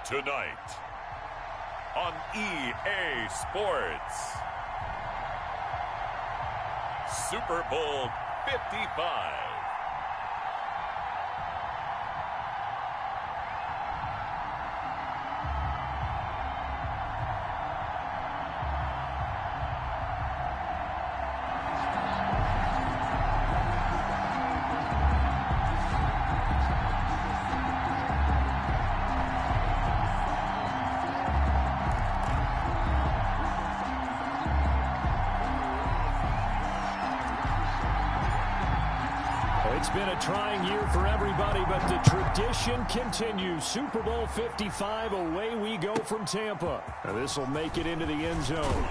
Tonight on EA Sports, Super Bowl 55. It's been a trying year for everybody, but the tradition continues. Super Bowl 55, away we go from Tampa. And this will make it into the end zone.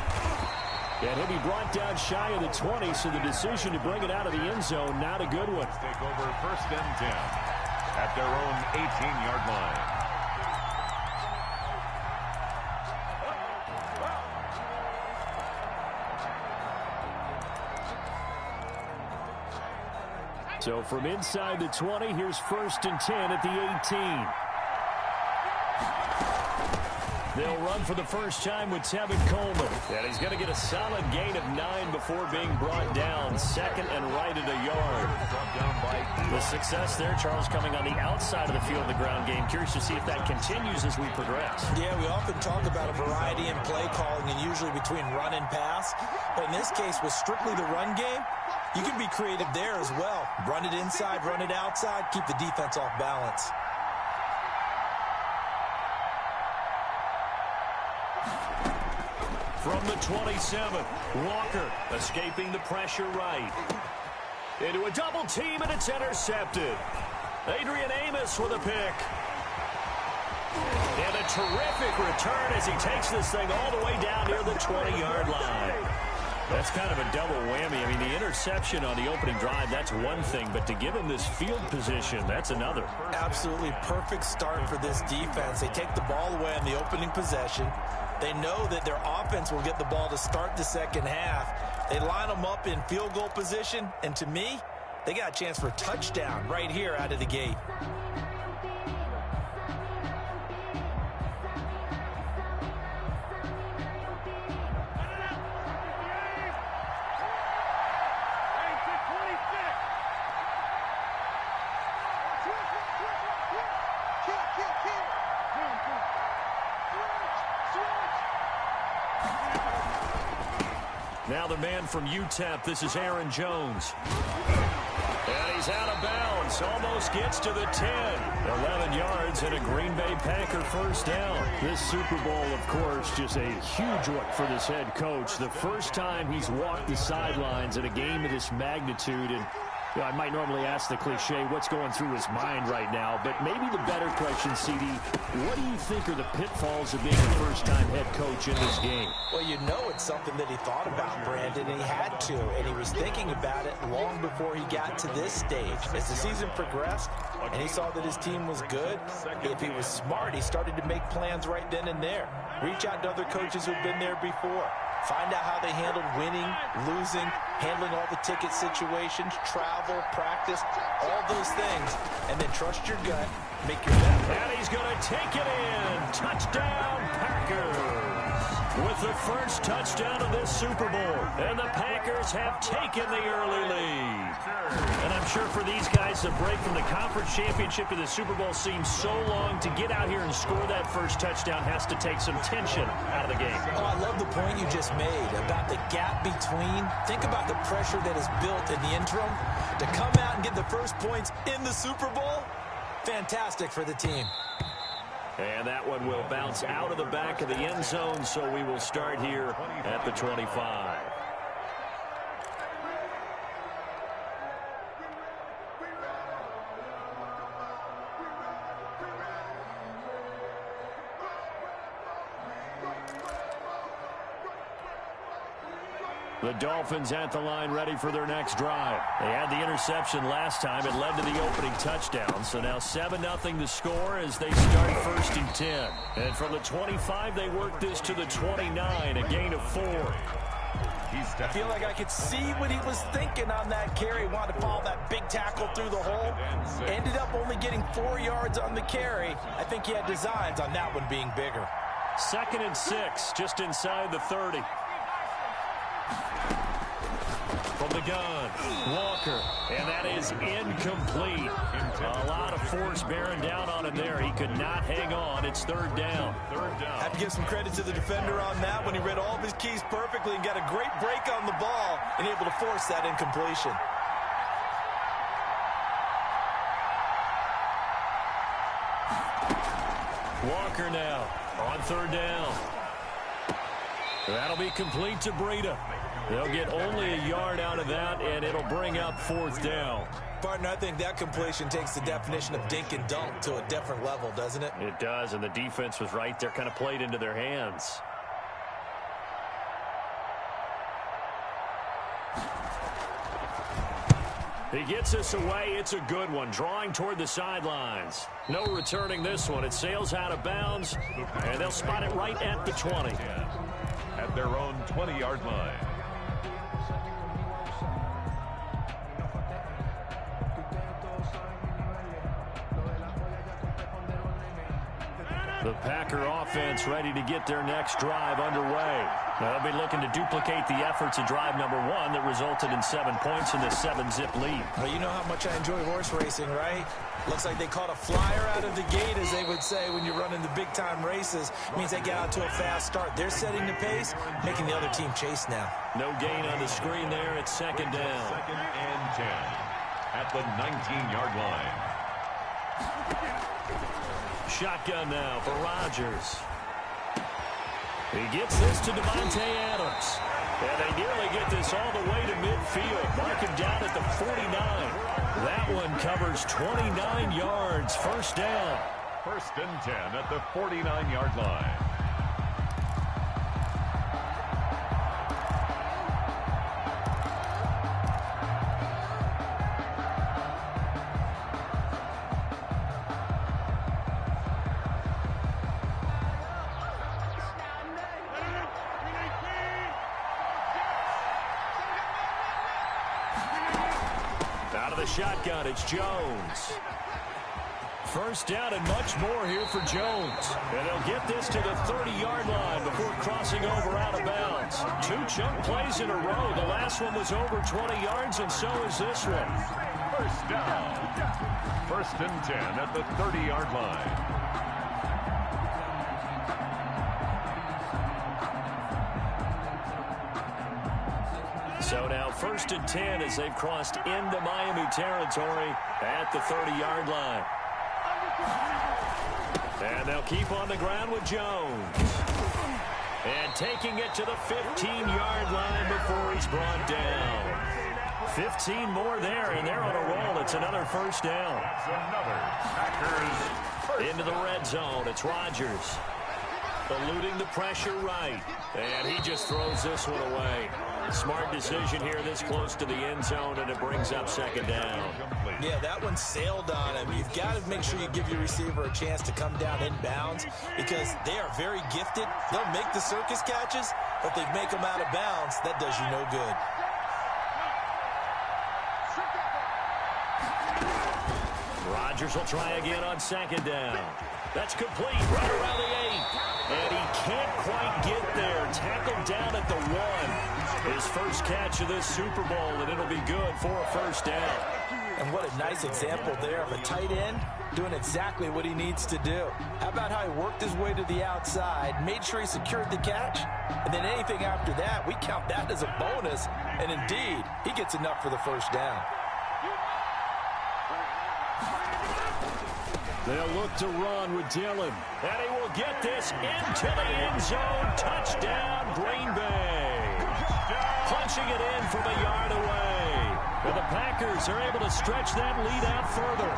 And he'll be brought down shy of the 20, so the decision to bring it out of the end zone, not a good one. Take over 1st and 10 at their own 18-yard line. So from inside the 20, here's 1st and 10 at the 18. They'll run for the first time with Tevin Coleman. And he's going to get a solid gain of 9 before being brought down. 2nd and right at a yard. The success there, Charles, coming on the outside of the field of the ground game. Curious to see if that continues as we progress. Yeah, we often talk about a variety in play calling and usually between run and pass. But in this case, with strictly the run game, you can be creative there as well. Run it inside, run it outside, keep the defense off balance. From the 27, Walker escaping the pressure right. Into a double team, and it's intercepted. Adrian Amos with a pick. And a terrific return as he takes this thing all the way down near the 20-yard line. That's kind of a double whammy. I mean, the interception on the opening drive, that's one thing, but to give him this field position, that's another. Absolutely perfect start for this defense. They take the ball away on the opening possession. They know that their offense will get the ball to start the second half. They line them up in field goal position, and to me, they got a chance for a touchdown right here out of the gate. Now the man from UTEP, this is Aaron Jones. And he's out of bounds, almost gets to the 10. 11 yards and a Green Bay Packer first down. This Super Bowl, of course, just a huge one for this head coach. The first time he's walked the sidelines in a game of this magnitude. And you know, I might normally ask the cliche, what's going through his mind right now? But maybe the better question, CD, what do you think are the pitfalls of being a first-time head coach in this game? Well, you know it's something that he thought about, Brandon, and he had to. And he was thinking about it long before he got to this stage. As the season progressed and he saw that his team was good, if he was smart, he started to make plans right then and there. Reach out to other coaches who've been there before. Find out how they handled winning, losing, handling all the ticket situations, travel, practice, all those things. And then trust your gut, make your bet. And he's going to take it in. Touchdown, Packers. With the first touchdown of this Super Bowl. And the Packers have taken the early lead. And I'm sure for these guys, the break from the conference championship to the Super Bowl seems so long. To get out here and score that first touchdown has to take some tension out of the game. Oh, I love the point you just made about the gap between. Think about the pressure that is built in the interim. To come out and get the first points in the Super Bowl, fantastic for the team. And that one will bounce out of the back of the end zone, so we will start here at the 25. The Dolphins at the line, ready for their next drive. They had the interception last time. It led to the opening touchdown. So now 7-0 the score as they start 1st and 10. And from the 25, they work this to the 29, a gain of 4. I feel like I could see what he was thinking on that carry. Wanted to follow that big tackle through the hole. Ended up only getting 4 yards on the carry. I think he had designs on that one being bigger. 2nd and 6, just inside the 30. From the gun, Walker, and that is incomplete. A lot of force bearing down on him there. He could not hang on. It's 3rd down. I have to give some credit to the defender on that when he read all of his keys perfectly and got a great break on the ball and able to force that incompletion. Walker now on 3rd down. That'll be complete to Breida. They'll get only a yard out of that, and it'll bring up 4th down. Partner, I think that completion takes the definition of dink and dunk to a different level, doesn't it? It does, and the defense was right there, kind of played into their hands. He gets us away. It's a good one. Drawing toward the sidelines. No returning this one. It sails out of bounds, and they'll spot it right at the 20. At their own 20-yard line. The Packer offense ready to get their next drive underway. They'll be looking to duplicate the efforts of drive number 1 that resulted in 7 points in the 7-zip lead. Well, you know how much I enjoy horse racing, right? Looks like they caught a flyer out of the gate, as they would say when you're running the big-time races. It means they get out to a fast start. They're setting the pace, making the other team chase now. No gain on the screen there. It's 2nd down. 2nd and 10 at the 19-yard line. Shotgun now for Rodgers. He gets this to Devontae Adams. And they nearly get this all the way to midfield. Mark him down at the 49. That one covers 29 yards. 1st down. 1st and 10 at the 49-yard line. Shotgun, it's Jones. 1st down and much more here for Jones. And he'll get this to the 30-yard line before crossing over out of bounds. 2 chunk plays in a row. The last one was over 20 yards, and so is this one. 1st down. 1st and 10 at the 30-yard line. So now 1st and 10 as they've crossed into Miami territory at the 30-yard line. And they'll keep on the ground with Jones. And taking it to the 15-yard line before he's brought down. 15 more there, and they're on a roll. It's another 1st down. That's another Packers into the red zone. It's Rodgers. Eluding the pressure right. And he just throws this one away. Smart decision here this close to the end zone, and it brings up 2nd down. Yeah, that one sailed on him. You've got to make sure you give your receiver a chance to come down inbounds because they are very gifted. They'll make the circus catches, but they make them out of bounds. That does you no good. Rodgers will try again on 2nd down. That's complete right around the 8. And he can't quite get there. Tackled down at the 1. His first catch of this Super Bowl, and it'll be good for a 1st down. And what a nice example there of a tight end doing exactly what he needs to do. How about how he worked his way to the outside, made sure he secured the catch, and then anything after that, we count that as a bonus. And indeed, he gets enough for the 1st down. They'll look to run with Dillon. And he will get this into the end zone. Touchdown, Green Bay. Punching it in from a yard away. And the Packers are able to stretch that lead out further.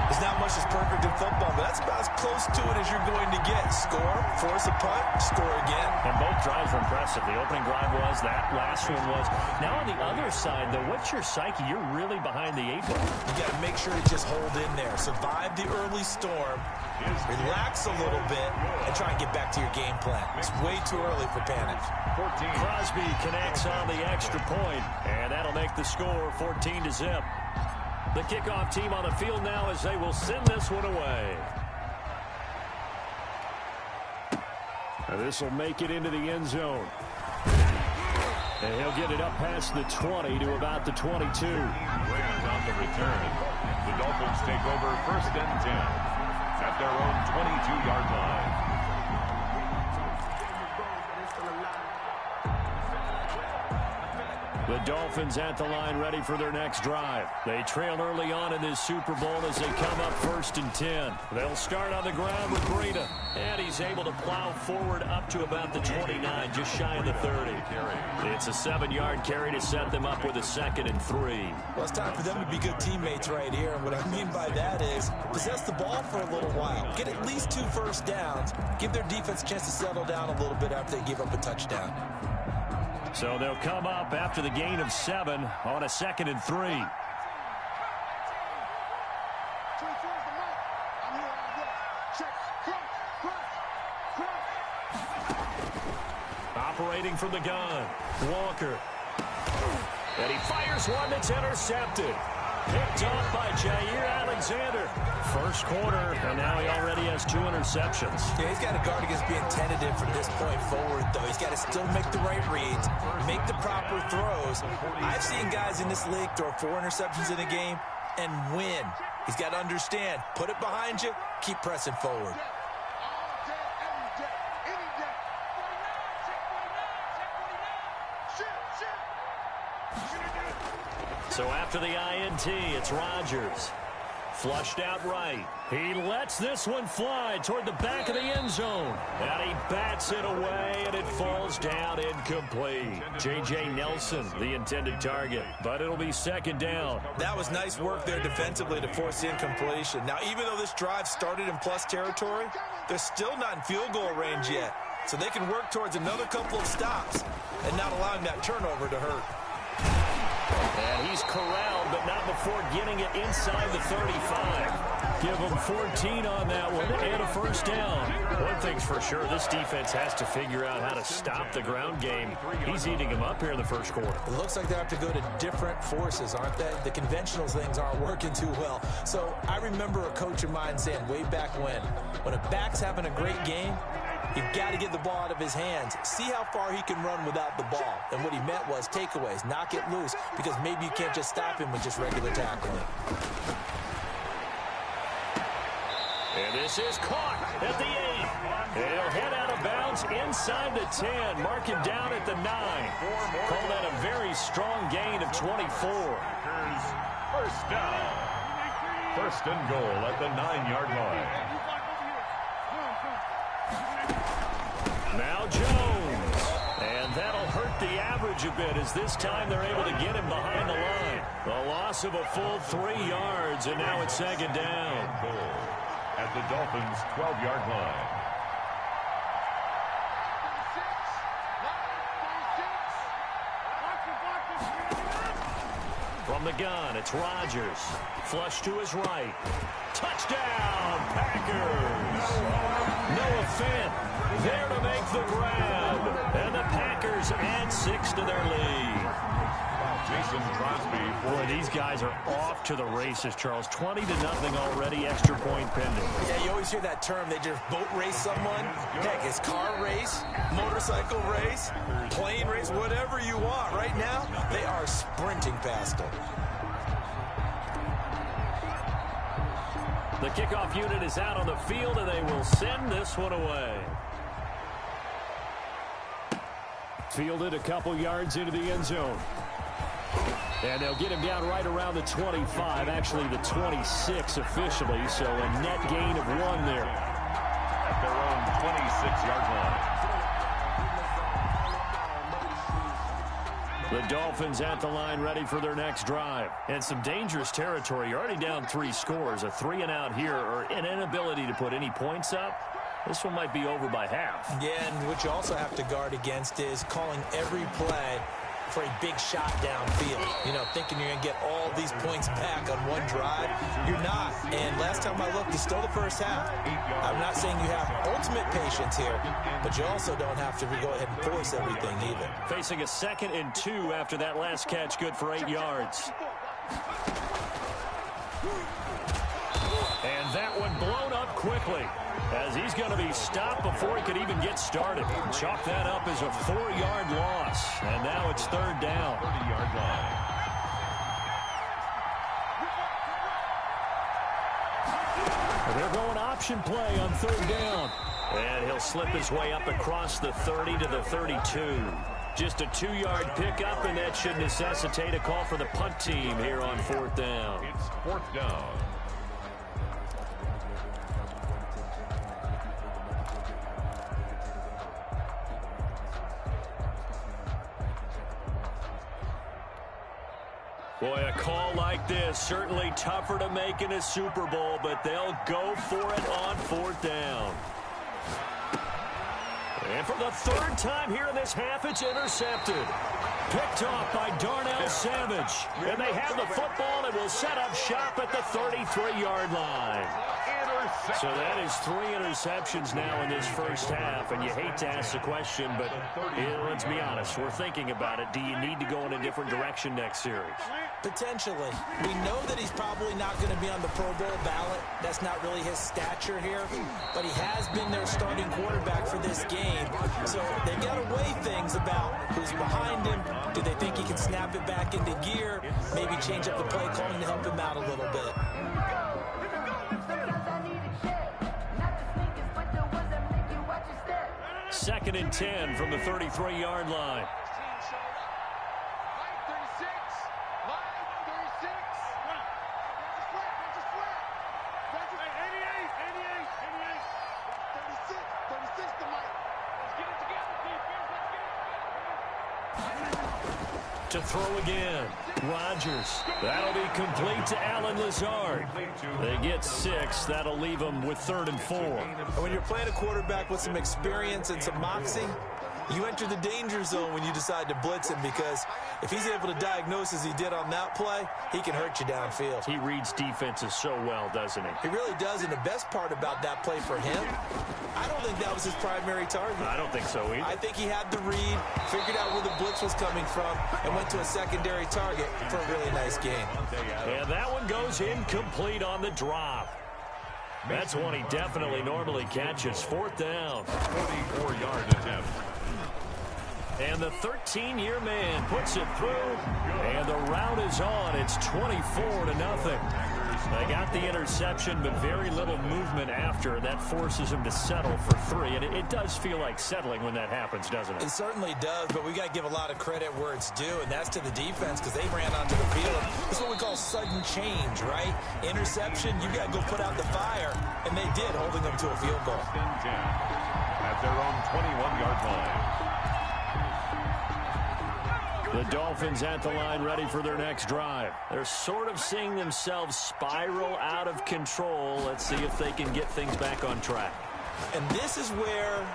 There's not much that's perfect in football, but that's about as close to it as you're going to get. Score, force a punt, score again. And both drives were impressive. The opening drive was, that last one was. Now on the other side, though, what's your psyche? You're really behind the 8 ball. You got to make sure to just hold in there. Survive the early storm, Relax a little bit and try and get back to your game plan. It's way too early for panic. Crosby connects on the extra point, and that'll make the score 14-0. The kickoff team on the field now as they will send this one away. This will make it into the end zone. And he'll get it up past the 20 to about the 22. Rams on the return. The Dolphins take over 1st and 10 at their own 22-yard line. The Dolphins at the line ready for their next drive. They trail early on in this Super Bowl as they come up 1st and 10. They'll start on the ground with Breida. And he's able to plow forward up to about the 29, just shy of the 30. It's a 7-yard carry to set them up with a 2nd and 3. Well, it's time for them to be good teammates right here. And what I mean by that is possess the ball for a little while. Get at least 2 first downs. Give their defense a chance to settle down a little bit after they give up a touchdown. So they'll come up after the gain of 7 on a 2nd and 3. Operating from the gun, Walker. And he fires one that's intercepted. Picked off by Jair Alexander. First quarter, and now he already has 2 interceptions. Yeah, he's got to guard against being tentative from this point forward, though. He's got to still make the right reads, make the proper throws. I've seen guys in this league throw 4 interceptions in a game and win. He's got to understand, put it behind you, keep pressing forward. So after the INT, it's Rodgers. Flushed out right. He lets this one fly toward the back of the end zone. And he bats it away, and it falls down incomplete. J.J. Nelson, the intended target. But it'll be 2nd down. That was nice work there defensively to force the incompletion. Now, even though this drive started in plus territory, they're still not in field goal range yet. So they can work towards another couple of stops and not allowing that turnover to hurt. And he's corralled, but not before getting it inside the 35. Give him 14 on that one and a first down. One thing's for sure, this defense has to figure out how to stop the ground game. He's eating them up here in the first quarter. It looks like they have to go to different forces, aren't they? The conventional things aren't working too well. So I remember a coach of mine saying way back when a back's having a great game, you've got to get the ball out of his hands. See how far he can run without the ball. And what he meant was takeaways, knock it loose, because maybe you can't just stop him with just regular tackling. And this is caught at the 8. And he'll head out of bounds inside the 10. Mark him down at the 9. Call that a very strong gain of 24. First down. 1st and goal at the 9-yard line. Now Jones. And that'll hurt the average a bit as this time they're able to get him behind the line. The loss of a full 3 yards, and now it's 2nd down. Goal at the Dolphins' 12-yard line. From the gun, it's Rodgers. Flush to his right. Touchdown, Packers! Noah Fant there to make the grab. And the Packers add 6 to their lead. Jason Crosby. Boy, these guys are off to the races, Charles. 20-0 already, extra point pending. Yeah, you always hear that term. They just boat race someone. Heck, it's car race, motorcycle race, plane race, whatever you want. Right now, they are sprinting past them. The kickoff unit is out on the field, and they will send this one away. Fielded a couple yards into the end zone. And they'll get him down right around the 25, actually the 26 officially, so a net gain of 1 there. At their own 26-yard line. The Dolphins at the line ready for their next drive. And some dangerous territory. You're already down 3 scores. A 3-and-out here or an inability to put any points up. This one might be over by half. Yeah, and what you also have to guard against is calling every play for a big shot downfield. You know, thinking you're going to get all these points back on one drive. You're not. And last time I looked, it's still the first half. I'm not saying you have ultimate patience here, but you also don't have to go ahead and force everything either. Facing a 2nd and 2 after that last catch, good for 8 yards. And that one blown up quickly, as he's going to be stopped before he could even get started. Chalk that up as a 4-yard loss. And now it's 3rd down. 30-yard line. They're going option play on 3rd down. And he'll slip his way up across the 30 to the 32. Just a 2-yard pickup, and that should necessitate a call for the punt team here on 4th down. It's 4th down. Boy, a call like this, certainly tougher to make in a Super Bowl, but they'll go for it on 4th down. And for the 3rd time here in this half, it's intercepted. Picked off by Darnell Savage. And they have the football and will set up shop at the 33-yard line. So that is 3 interceptions now in this first half, and you hate to ask the question, but let's be honest, we're thinking about it. Do you need to go in a different direction next series? Potentially. We know that he's probably not going to be on the Pro Bowl ballot. That's not really his stature here, but he has been their starting quarterback for this game. So they've got to weigh things about who's behind him. Do they think he can snap it back into gear? Maybe change up the play calling to help him out a little bit. 2nd and 10 from the 33-yard line. To throw again. Rodgers. That'll be complete to Allen Lazard. They get 6. That'll leave them with 3rd and 4. When you're playing a quarterback with some experience and some moxie, you enter the danger zone when you decide to blitz him, because if he's able to diagnose as he did on that play, he can hurt you downfield. He reads defenses so well, doesn't he? He really does, and the best part about that play for him, I don't think that was his primary target. I don't think so either. I think he had the read, figured out where the blitz was coming from, and went to a secondary target for a really nice game. And that one goes incomplete on the drop. That's one he definitely normally catches. 4th down. 44-yard attempt. And the 13-year man puts it through, and the route is on. It's 24-0. They got the interception, but very little movement after. That forces him to settle for 3, and it does feel like settling when that happens, doesn't it? It certainly does, but we got to give a lot of credit where it's due, and that's to the defense, because they ran onto the field. This is what we call sudden change, right? Interception, you got to go put out the fire, and they did, holding them to a field goal. At their own 21-yard line. The Dolphins at the line, ready for their next drive. They're sort of seeing themselves spiral out of control. Let's see if they can get things back on track. And this is where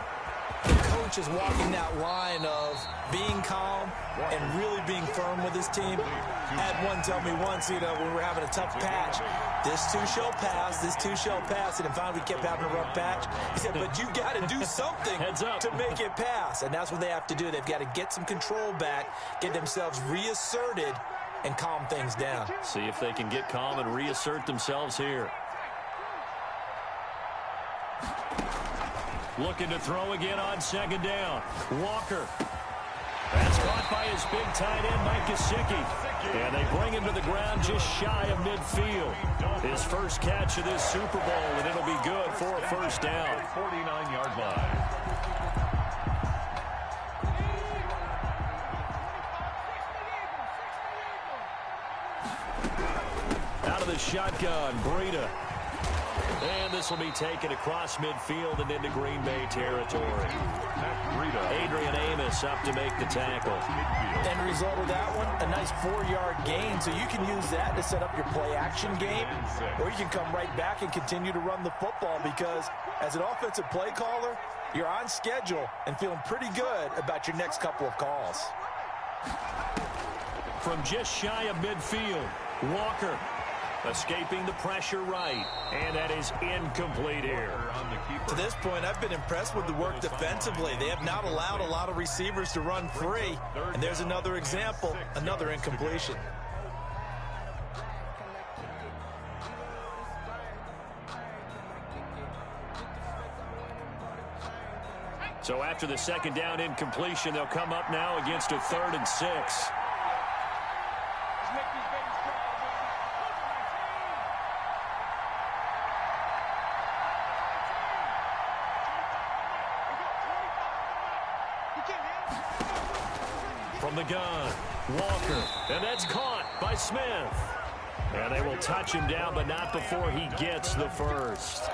the coach is walking that line of being calm and really being firm with his team. Had one tell me once, when we were having a tough patch, this too shall pass, this too shall pass. And finally we kept having a rough patch. He said, but you got to do something to make it pass. And that's what they have to do. They've got to get some control back, get themselves reasserted, and calm things down. See if they can get calm and reassert themselves here. Looking to throw again on 2nd down. Walker. That's caught by his big tight end, Mike Gesicki. And they bring him to the ground just shy of midfield. His first catch of this Super Bowl, and it'll be good for a 1st down. 49-yard line. Out of the shotgun, Breida. And this will be taken across midfield and into Green Bay territory. Adrian Amos up to make the tackle. End result of that one, a nice 4-yard gain. So you can use that to set up your play-action game, or you can come right back and continue to run the football, because as an offensive play caller, you're on schedule and feeling pretty good about your next couple of calls. From just shy of midfield, Walker escaping the pressure right, and that is incomplete here. To this point, I've been impressed with the work defensively. They have not allowed a lot of receivers to run free, and there's another example, another incompletion. So after the second down incompletion, they'll come up now against a 3rd and 6. From the gun, Walker, and that's caught by Smith. And they will touch him down, but not before he gets the first.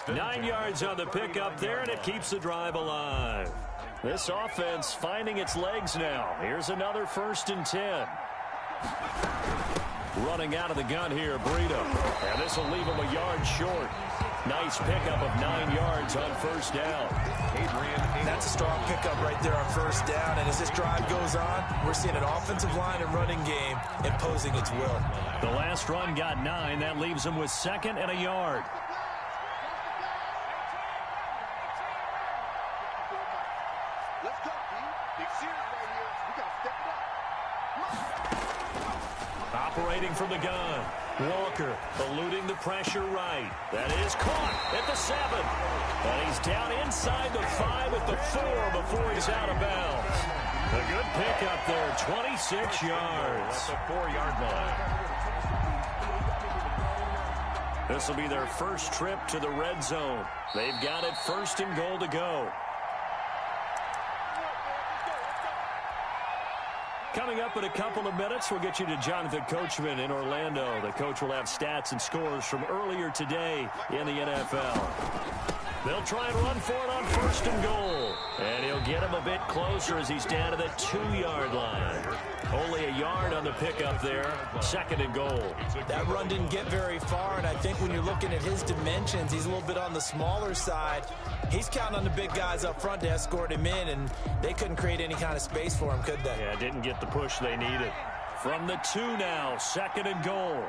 9 yards on the pickup there, and it keeps the drive alive. This offense finding its legs now. Here's another 1st and 10. Running out of the gun here, Breida. And this will leave him a yard short. Nice pickup of 9 yards on 1st down. That's a strong pickup right there on 1st down. And as this drive goes on, we're seeing an offensive line and running game imposing its will. The last run got 9. That leaves him with 2nd and a yard. Operating from the gun, Walker eluding the pressure right. That is caught at the 7. And he's down inside the 5 at the 4 before he's out of bounds. A good pickup there, 26 yards. At the 4-yard line. This will be their first trip to the red zone. They've got it 1st and goal to go. Coming up in a couple of minutes, we'll get you to Jonathan Coachman in Orlando. The coach will have stats and scores from earlier today in the NFL. They'll try and run for it on 1st and goal. And he'll get him a bit closer as he's down to the 2-yard line. Only a yard on the pickup there. 2nd and goal. That run didn't get very far, and I think when you're looking at his dimensions, he's a little bit on the smaller side. He's counting on the big guys up front to escort him in, and they couldn't create any kind of space for him, could they? Yeah, didn't get the push they needed. From the 2 now, 2nd and goal.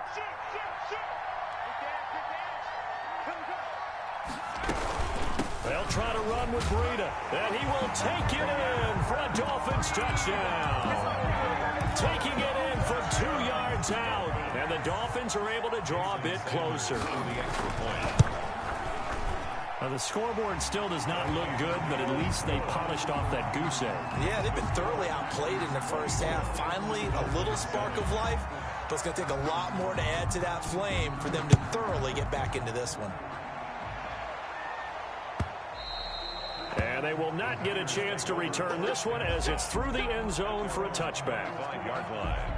They'll try to run with Breida, and he will take it in for a Dolphins touchdown. Taking it in from 2 yards out, and the Dolphins are able to draw a bit closer. Now, the scoreboard still does not look good, but at least they polished off that goose egg. Yeah, they've been thoroughly outplayed in the first half. Finally, a little spark of life, but it's going to take a lot more to add to that flame for them to thoroughly get back into this one. And they will not get a chance to return this one as it's through the end zone for a touchback. 5-yard line.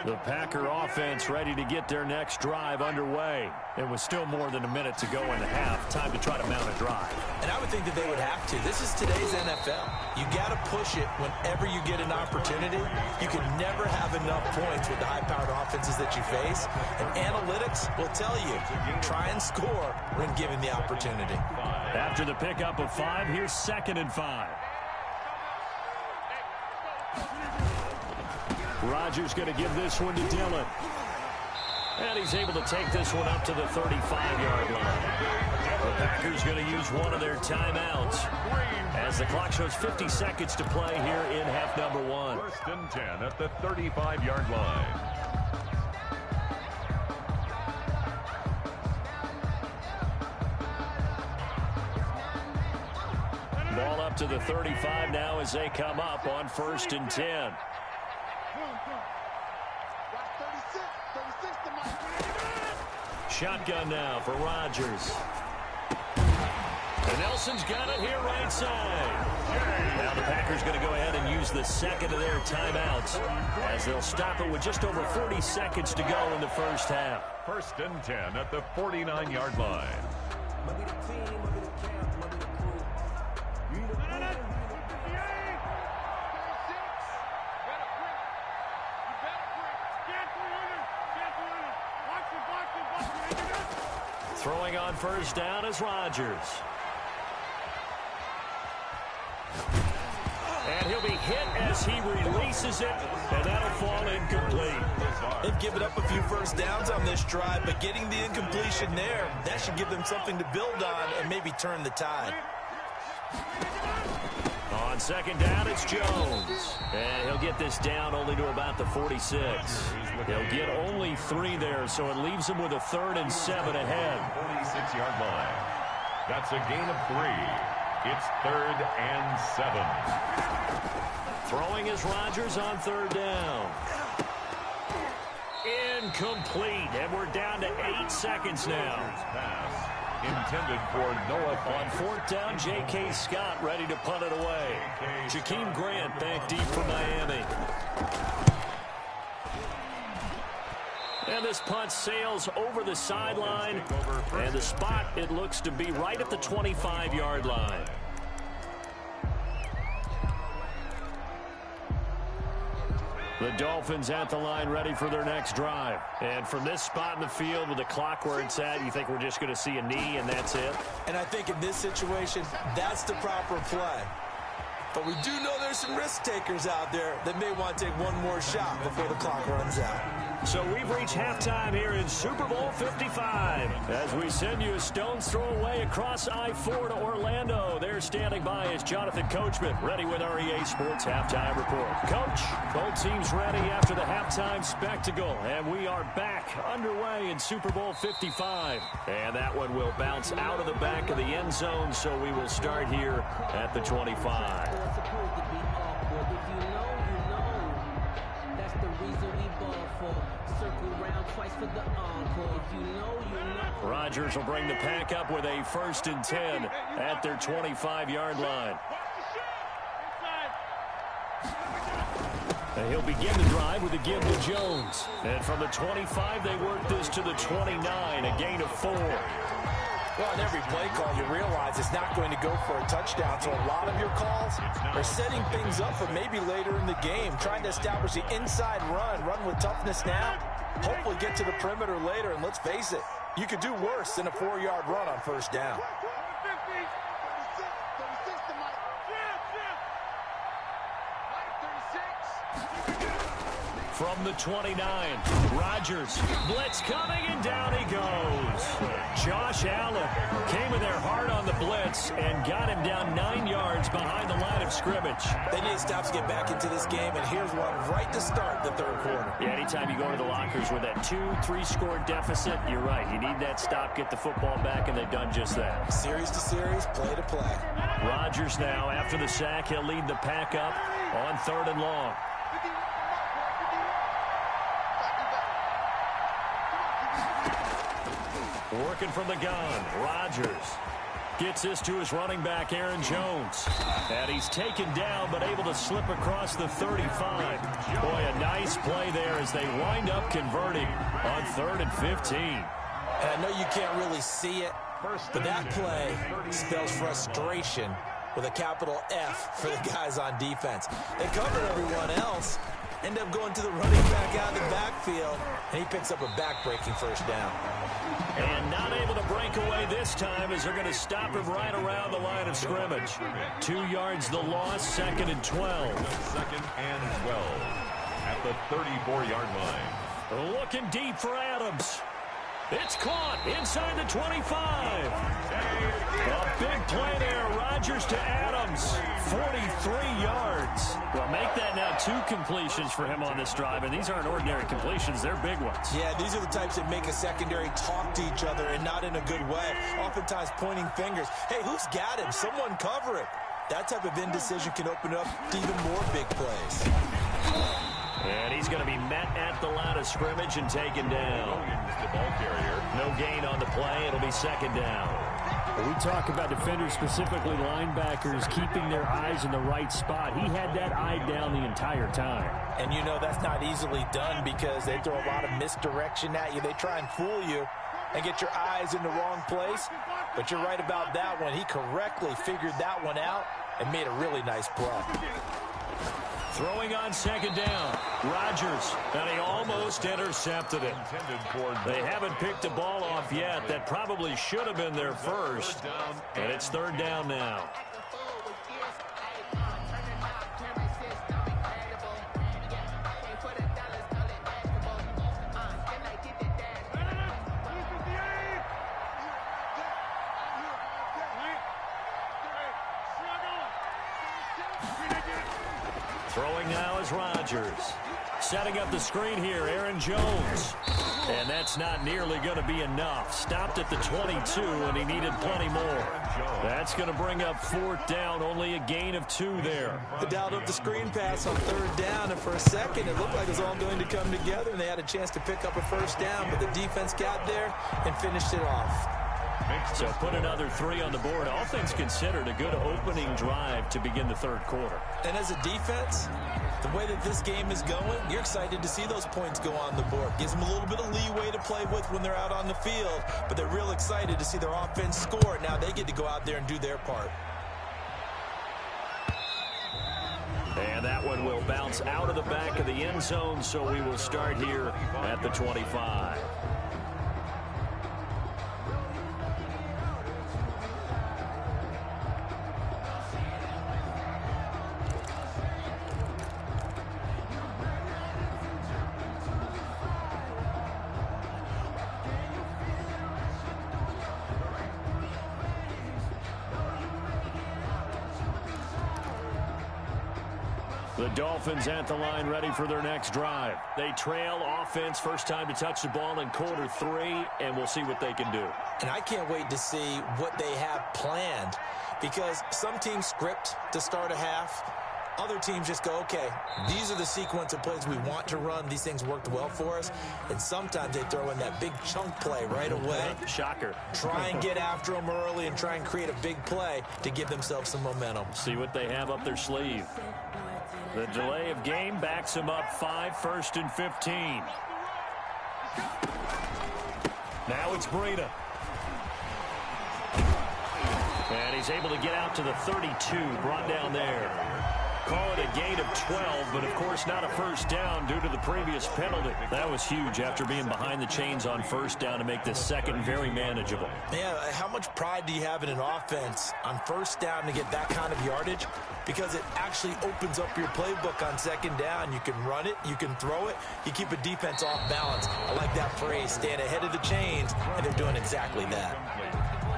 The Packer offense ready to get their next drive underway. It was still more than a minute to go in the half. Time to try to mount a drive. And I would think that they would have to. This is today's NFL. You got to push it whenever you get an opportunity. You can never have enough points with the high-powered offenses that you face. And analytics will tell you, try and score when given the opportunity. After the pickup of 5, here's 2nd and 5. Rodgers going to give this one to Dillon. And he's able to take this one up to the 35-yard line. The Packers going to use one of their timeouts as the clock shows 50 seconds to play here in half number 1. 1st and 10 at the 35-yard line. Ball up to the 35 now as they come up on 1st and 10. Shotgun now for Rodgers. And Nelson's got it here right side. Now the Packers going to go ahead and use the 2nd of their timeouts as they'll stop it with just over 40 seconds to go in the first half. 1st and 10 at the 49-yard line. Throwing on 1st down is Rodgers. And he'll be hit as he releases it, and that'll fall incomplete. They've given up a few first downs on this drive, but getting the incompletion there, that should give them something to build on and maybe turn the tide. On second down, it's Jones. And he'll get this down only to about the 46. He'll get only 3 there, so it leaves him with a 3rd and 7 ahead. 46-yard line. That's a gain of 3. It's 3rd and 7. Throwing is Rodgers on 3rd down. Incomplete, and we're down to 8 seconds now. Pass intended for Noah. On 4th down, J.K. Scott ready to punt it away. Jakeem Grant back deep for Miami. And this punt sails over the sideline, and the spot, it looks to be right at the 25-yard line. The Dolphins at the line ready for their next drive. And from this spot in the field with the clock where it's at, you think we're just going to see a knee and that's it? And I think in this situation, that's the proper play. But we do know there's some risk takers out there that may want to take one more shot before the clock runs out. So we've reached halftime here in Super Bowl 55. As we send you a stone's throw away across I-4 to Orlando. There standing by is Jonathan Coachman, ready with our EA Sports Halftime Report. Coach, both teams ready after the halftime spectacle. And we are back underway in Super Bowl 55. And that one will bounce out of the back of the end zone, so we will start here at the 25. Rodgers will bring the pack up with a 1st and 10 at their 25-yard line. And he'll begin the drive with a give to Jones. And from the 25, they work this to the 29, a gain of 4. Well, in every play call, you realize it's not going to go for a touchdown. So a lot of your calls are setting things up for maybe later in the game, trying to establish the inside run with toughness now, hopefully get to the perimeter later. And let's face it, you could do worse than a 4-yard run on 1st down. From the 29, Rodgers, blitz coming, and down he goes. Josh Allen came in there hard on the blitz and got him down 9 yards behind the line of scrimmage. They need stops to get back into this game, and here's one right to start the 3rd quarter. Yeah, anytime you go to the lockers with that 2-3 score deficit, you're right. You need that stop, get the football back, and they've done just that. Series to series, play to play. Rodgers now, after the sack, he'll lead the pack up on 3rd and long. Working from the gun, Rodgers gets this to his running back, Aaron Jones. And he's taken down, but able to slip across the 35. Boy, a nice play there as they wind up converting on 3rd and 15. And I know you can't really see it, but that play spells frustration with a capital F for the guys on defense. They covered everyone else, end up going to the running back out of the backfield, and he picks up a back-breaking 1st down. And not able to break away this time as they're going to stop him right around the line of scrimmage. 2 yards the loss, 2nd and 12. 2nd and 12 at the 34-yard line. Looking deep for Adams. It's caught inside the 25. A big play there. Rodgers to Adams. 43 yards. Well, make that now 2 completions for him on this drive, and these aren't ordinary completions. They're big ones. Yeah, these are the types that make a secondary talk to each other and not in a good way. Oftentimes pointing fingers. Hey, who's got him? Someone cover it. That type of indecision can open up to even more big plays. And he's going to be met at the line of scrimmage and taken down. The ball carrier. No gain on the play. It'll be 2nd down. We talk about defenders, specifically linebackers, keeping their eyes in the right spot. He had that eye down the entire time. And you know that's not easily done because they throw a lot of misdirection at you. They try and fool you and get your eyes in the wrong place. But you're right about that one. He correctly figured that one out and made a really nice play. Throwing on 2nd down, Rodgers, and he almost intercepted it. They haven't picked the ball off yet. That probably should have been their first, and it's 3rd down now. Throwing now is Rodgers. Setting up the screen here, Aaron Jones. And that's not nearly going to be enough. Stopped at the 22, and he needed plenty more. That's going to bring up 4th down, only a gain of 2 there. They dialed up the screen pass on 3rd down, and for a second it looked like it was all going to come together, and they had a chance to pick up a 1st down, but the defense got there and finished it off. So put another 3 on the board. All things considered, a good opening drive to begin the 3rd quarter. And as a defense, the way that this game is going, you're excited to see those points go on the board. Gives them a little bit of leeway to play with when they're out on the field, but they're real excited to see their offense score. Now they get to go out there and do their part. And that one will bounce out of the back of the end zone, so we will start here at the 25. The Dolphins at the line, ready for their next drive. They trail offense, first time to touch the ball in quarter 3, and we'll see what they can do. And I can't wait to see what they have planned, because some teams script to start a half. Other teams just go, okay, these are the sequence of plays we want to run. These things worked well for us. And sometimes they throw in that big chunk play right away. Shocker. Try and get after them early and try and create a big play to give themselves some momentum. See what they have up their sleeve. The delay of game backs him up 5, 1st and 15. Now it's Breida. And he's able to get out to the 32, brought down there. Call it a gain of 12, but of course not a 1st down due to the previous penalty. That was huge after being behind the chains on 1st down to make this 2nd very manageable. Yeah, how much pride do you have in an offense on 1st down to get that kind of yardage? Because it actually opens up your playbook on 2nd down. You can run it, you can throw it, you keep a defense off balance. I like that phrase, staying ahead of the chains, and they're doing exactly that.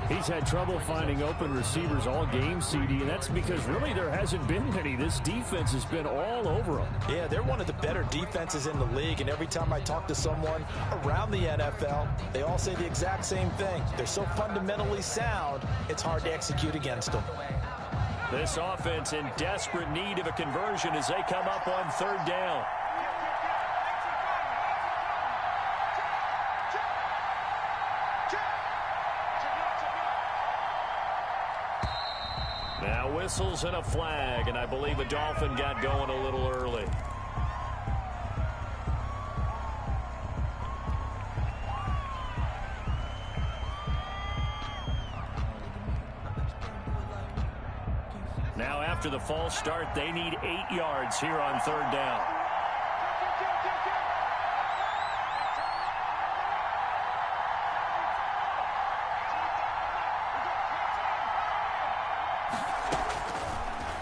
He's had trouble finding open receivers all game, CD, and that's because really there hasn't been many. This defense has been all over them. Yeah, they're one of the better defenses in the league, and every time I talk to someone around the NFL, they all say the exact same thing. They're so fundamentally sound, it's hard to execute against them. This offense in desperate need of a conversion as they come up on 3rd down. Now whistles and a flag, and I believe a Dolphin got going a little early. Now after the false start, they need 8 yards here on 3rd down.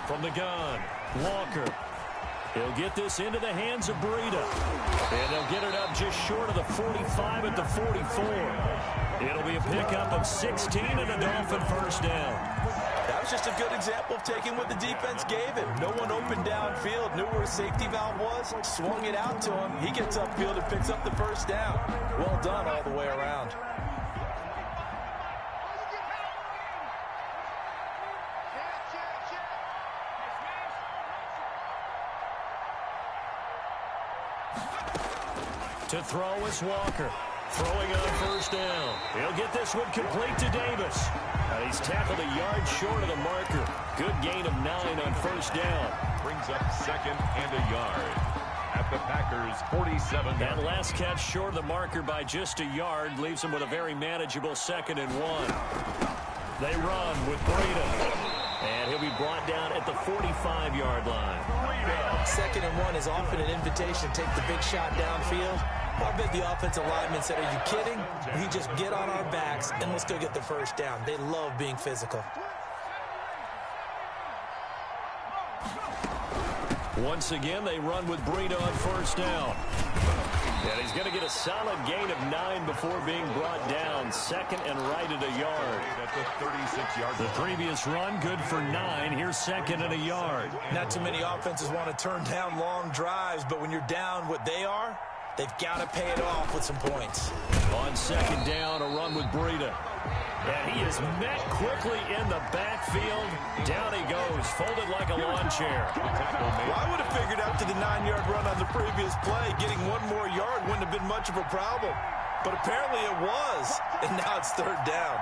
From the gun, Walker. He'll get this into the hands of Breida. And they'll get it up just short of the 45 at the 44. It'll be a pickup of 16 and a Dolphin 1st down. That was just a good example of taking what the defense gave him. No one opened downfield, knew where his safety valve was, swung it out to him. He gets upfield and picks up the 1st down. Well done all the way around. To throw is Walker. Throwing on 1st down. He'll get this one complete to Davis. And he's tackled a yard short of the marker. Good gain of 9 on 1st down. Brings up 2nd and a yard at the Packers' 47. That last catch short of the marker by just a yard leaves him with a very manageable 2nd and 1. They run with Breida. And he'll be brought down at the 45-yard line. 2nd and 1 is often an invitation to take the big shot downfield. I bet the offensive lineman said, are you kidding? We just get on our backs and let's go get the 1st down. They love being physical. Once again, they run with Breida on 1st down. And he's going to get a solid gain of 9 before being brought down. Second and right at a yard. At the 36-yard line. The previous run, good for 9. Here's second and a yard. Not too many offenses want to turn down long drives, but when you're down what they are, they've got to pay it off with some points. On second down, a run with Breida. And he is met quickly in the backfield. Down he goes, folded like a lawn chair. Well, I would have figured after the 9-yard run on the previous play, getting one more yard wouldn't have been much of a problem. But apparently it was, and now it's third down.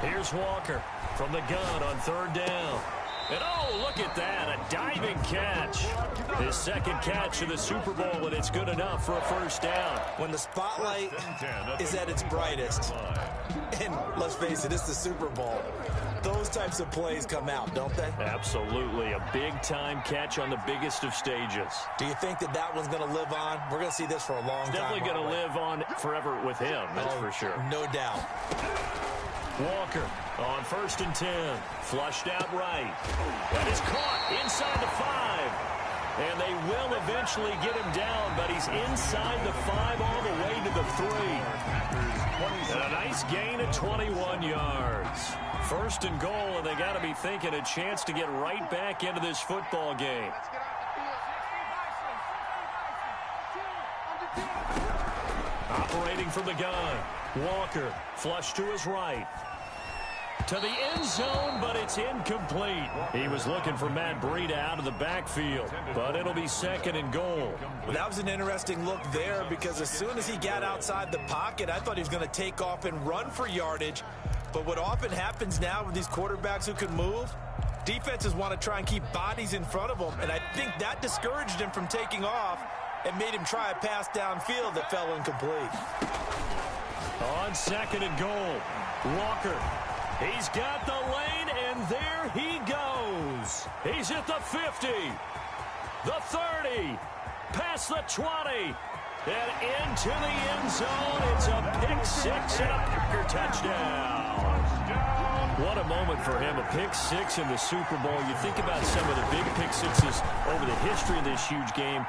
Here's Walker from the gun on third down. And oh, look at that, a diving catch. His second catch of the Super Bowl, and it's good enough for a first down. When the spotlight is at its brightest, and let's face it, it's the Super Bowl, those types of plays come out, don't they? Absolutely, a big-time catch on the biggest of stages. Do you think that that one's going to live on? We're going to see this for a long time. Definitely going to live on forever with him, that's for sure. No doubt. Walker on first and 10. Flushed out right. That is caught inside the 5. And they will eventually get him down, but he's inside the 5 all the way to the 3. And a nice gain of 21 yards. First and goal, and they got to be thinking a chance to get right back into this football game. Operating from the gun. Walker, flush to his right. To the end zone, but it's incomplete. He was looking for Matt Breida out of the backfield, but it'll be second and goal. Well, that was an interesting look there because as soon as he got outside the pocket, I thought he was going to take off and run for yardage. But what often happens now with these quarterbacks who can move, defenses want to try and keep bodies in front of them, and I think that discouraged him from taking off and made him try a pass downfield that fell incomplete. On second and goal, Walker. He's got the lane, and there he goes. He's at the 50, the 30, past the 20, and into the end zone. It's a pick 6 and a Packer touchdown. What a moment for him, a pick 6 in the Super Bowl. You think about some of the big pick 6s over the history of this huge game.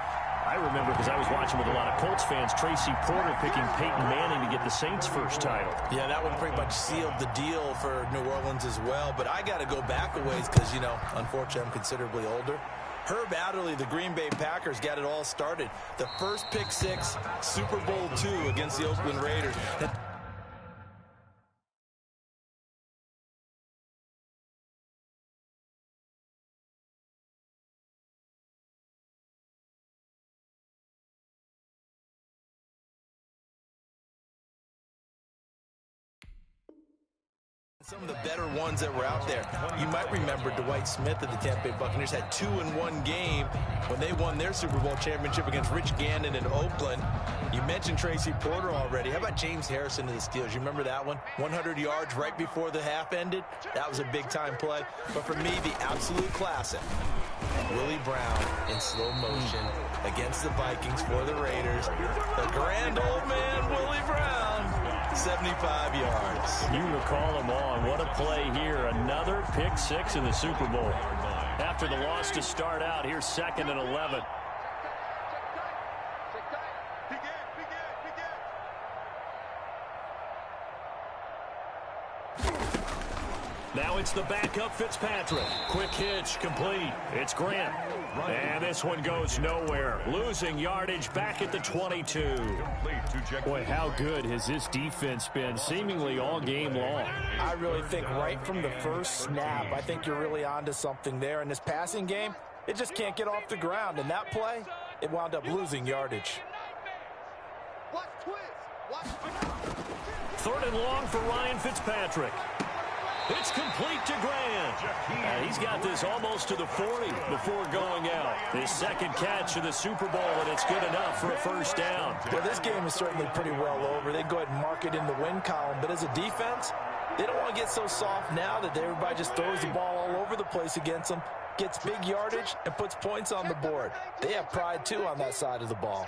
I remember, because I was watching with a lot of Colts fans, Tracy Porter picking Peyton Manning to get the Saints' first title. Yeah, that one pretty much sealed the deal for New Orleans as well. But I got to go back a ways because, you know, unfortunately I'm considerably older. Herb Adderley, the Green Bay Packers, got it all started. The first pick 6, Super Bowl II against the Oakland Raiders. Some of the better ones that were out there. You might remember Dwight Smith of the Tampa Bay Buccaneers had 2 in one game when they won their Super Bowl championship against Rich Gannon in Oakland. You mentioned Tracy Porter already. How about James Harrison of the Steelers? You remember that one? 100 yards right before the half ended. That was a big-time play. But for me, the absolute classic, Willie Brown in slow motion against the Vikings for the Raiders. The grand old man, Willie Brown, 75 yards. You recall them all. What a play here. Another pick 6 in the Super Bowl. After the loss to start out, here's second and 11. Now it's the backup Fitzpatrick. Quick hitch, complete. It's Grant. And this one goes nowhere. Losing yardage back at the 22. Boy, how good has this defense been seemingly all game long? I really think right from the first snap, I think you're really onto something there. In this passing game, it just can't get off the ground. And that play, it wound up losing yardage. Third and long for Ryan Fitzpatrick. It's complete to Grant. And he's got this almost to the 40 before going out. His second catch of the Super Bowl, and it's good enough for a first down. Well, this game is certainly pretty well over. They go ahead and mark it in the win column. But as a defense, they don't want to get so soft now that everybody just throws the ball all over the place against them, gets big yardage, and puts points on the board. They have pride, too, on that side of the ball.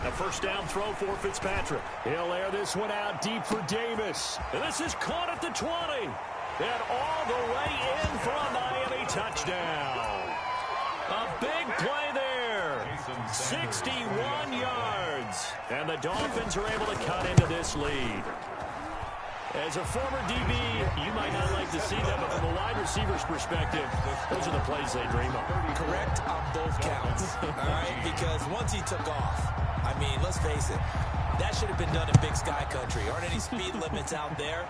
A first down throw for Fitzpatrick. He'll air this one out deep for Davis. And this is caught at the 20. And all the way in for a Miami touchdown. A big play there. 61 yards. And the Dolphins are able to cut into this lead. As a former DB, you might not like to see that, but from a wide receiver's perspective, those are the plays they dream of. Correct on both counts, all right? Because once he took off, I mean, let's face it, that should have been done in Big Sky Country. Aren't any speed limits out there?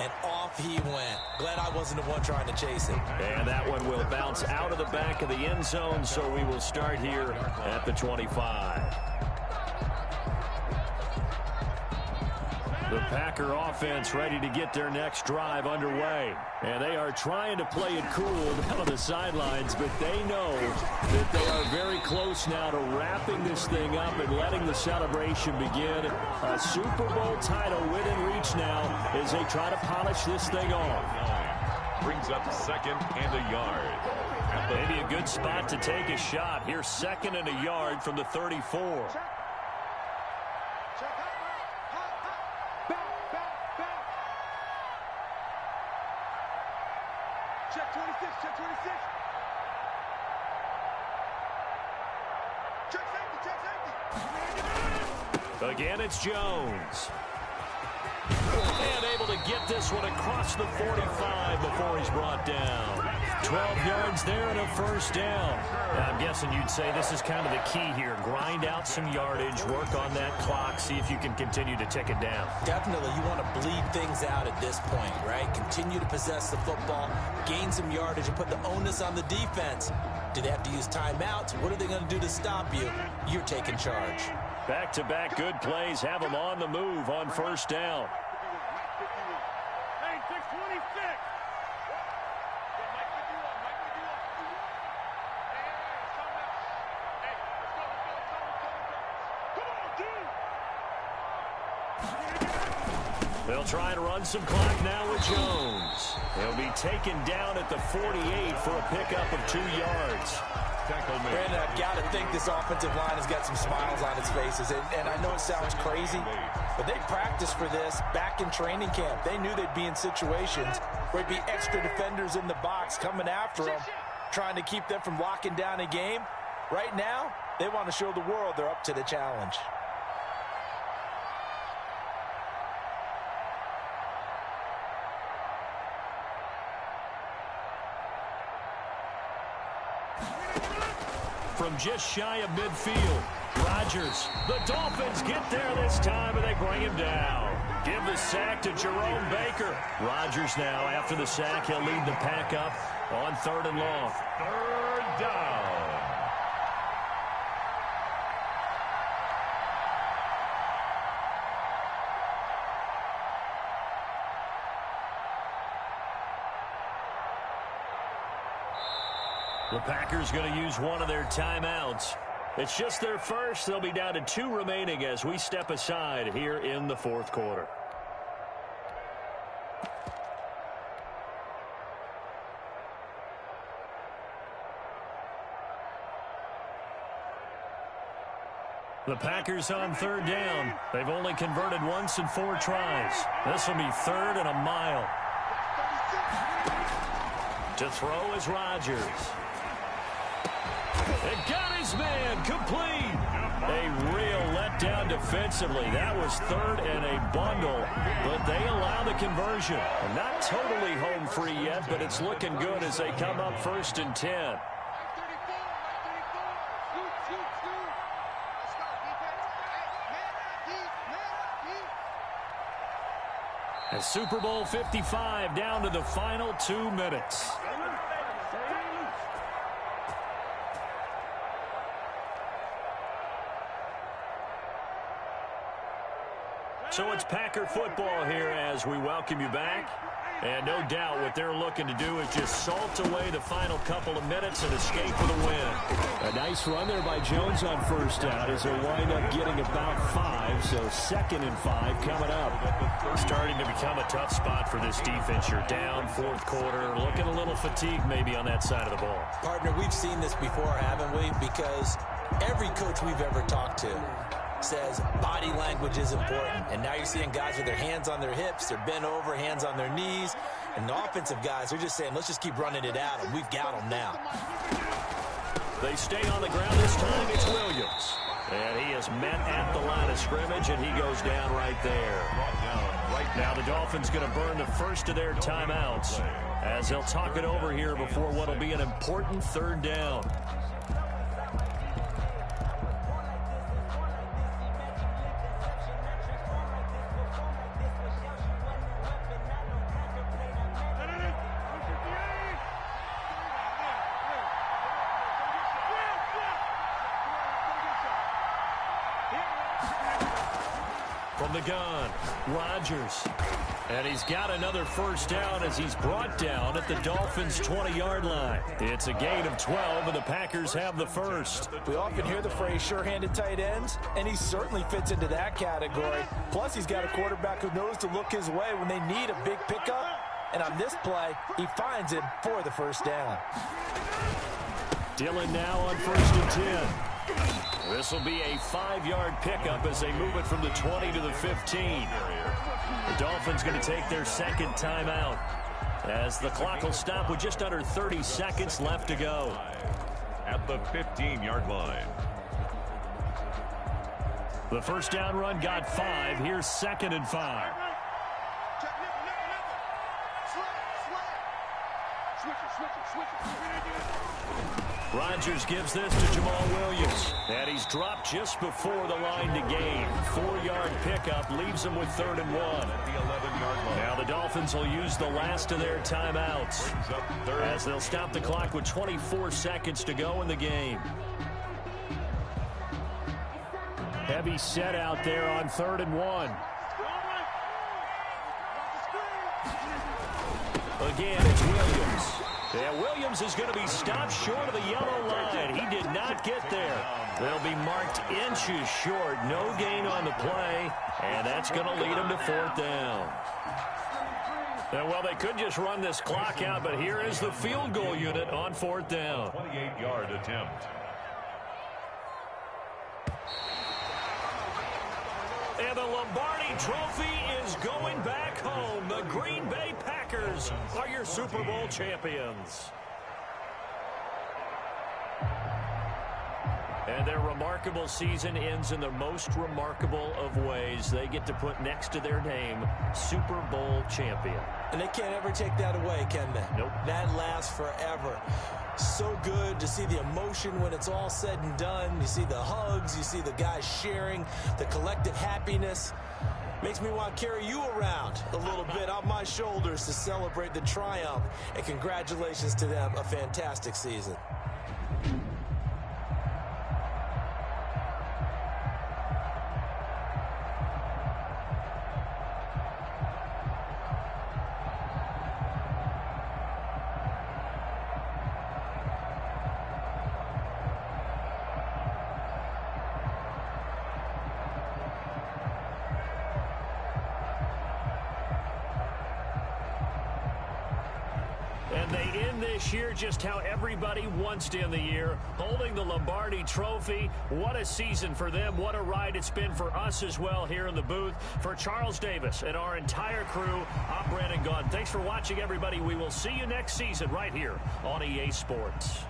And off he went. Glad I wasn't the one trying to chase him. And that one will bounce out of the back of the end zone, so we will start here at the 25. The Packer offense ready to get their next drive underway. And they are trying to play it cool down on the sidelines, but they know that they are very close now to wrapping this thing up and letting the celebration begin. A Super Bowl title within reach now as they try to polish this thing off. Brings up 2nd and a yard. Maybe a good spot to take a shot. Here's 2nd and a yard from the 34. Check 26, check 26. Check safety. Again, it's Jones. And able to get this one across the 45 before he's brought down. 12 yards there and a first down. Now, I'm guessing you'd say this is kind of the key here. Grind out some yardage, work on that clock, see if you can continue to tick it down. Definitely, you want to bleed things out at this point, right? Continue to possess the football, gain some yardage, and put the onus on the defense. Do they have to use timeouts? What are they going to do to stop you? You're taking charge. Back-to-back good plays have them on the move on first down. Hey, 626. They'll try and run some clock now with Jones. He'll be taken down at the 48 for a pickup of 2 yards. Brandon, I've got to think this offensive line has got some smiles on its faces. And I know it sounds crazy, but they practiced for this back in training camp. They knew they'd be in situations where there'd be extra defenders in the box coming after them, trying to keep them from locking down a game. Right now, they want to show the world they're up to the challenge. From just shy of midfield, Rodgers. The Dolphins get there this time, and they bring him down. Give the sack to Jerome Baker. Rodgers now, after the sack, he'll lead the pack up on 3rd and long. 3rd down. The Packers going to use one of their timeouts. It's just their first. They'll be down to 2 remaining as we step aside here in the 4th quarter. The Packers on 3rd down. They've only converted once in 4 tries. This will be 3rd and a mile. To throw is Rodgers. It got his man complete. A real letdown defensively. That was 3rd and a bundle, but they allow the conversion. Not totally home free yet, but it's looking good as they come up 1st and 10. And Super Bowl 55 down to the final 2 minutes. So it's Packer football here as we welcome you back. And no doubt what they're looking to do is just salt away the final couple of minutes and escape for the win. A nice run there by Jones on first down as they'll wind up getting about 5. So 2nd and 5 coming up. Starting to become a tough spot for this defense. You're down 4th quarter, looking a little fatigued maybe on that side of the ball. Partner, we've seen this before, haven't we? Because every coach we've ever talked to says body language is important. And now you're seeing guys with their hands on their hips, they're bent over, hands on their knees. And the offensive guys are just saying, let's just keep running it at them. We've got them now. They stay on the ground this time. It's Williams. And he is met at the line of scrimmage, and he goes down right there. Now the Dolphins going to burn the first of their timeouts as they'll talk it over here before what will be an important third down. From the gun, Rodgers. And he's got another first down as he's brought down at the Dolphins' 20-yard line. It's a gain of 12, and the Packers have the first. We often hear the phrase sure-handed tight ends, and he certainly fits into that category. Plus, he's got a quarterback who knows to look his way when they need a big pickup. And on this play, he finds him for the first down. Dillon now on 1st and 10. This will be a 5-yard pickup as they move it from the 20 to the 15. The Dolphins going to take their second timeout as the clock will stop with just under 30 seconds left to go. At the 15-yard line. The first down run got 5. Here's 2nd and 5. Rodgers gives this to Jamal Williams. And he's dropped just before the line to gain. 4-yard pickup leaves him with 3rd and 1. At the 11-yard line. Now the Dolphins will use the last of their timeouts as they'll stop the clock with 24 seconds to go in the game. Heavy set out there on 3rd and 1. Again, it's Williams. Yeah, Williams is going to be stopped short of the yellow line. He did not get there. They'll be marked inches short. No gain on the play, and that's going to lead them to 4th down. And, well, they could just run this clock out, but here is the field goal unit on 4th down. 28-yard attempt. And the Lombardi Trophy is going back home. The Green Bay Packers are your Super Bowl champions. And their remarkable season ends in the most remarkable of ways. They get to put next to their name, Super Bowl champion. And they can't ever take that away, can they? Nope. That lasts forever. So good to see the emotion when it's all said and done. You see the hugs, you see the guys sharing, the collective happiness. Makes me want to carry you around a little bit on my shoulders to celebrate the triumph. And congratulations to them, a fantastic season. And they end this year just how everybody wants to end the year, holding the Lombardi Trophy. What a season for them. What a ride it's been for us as well here in the booth. For Charles Davis and our entire crew, I'm Brandon Gaudin. Thanks for watching, everybody. We will see you next season right here on EA Sports.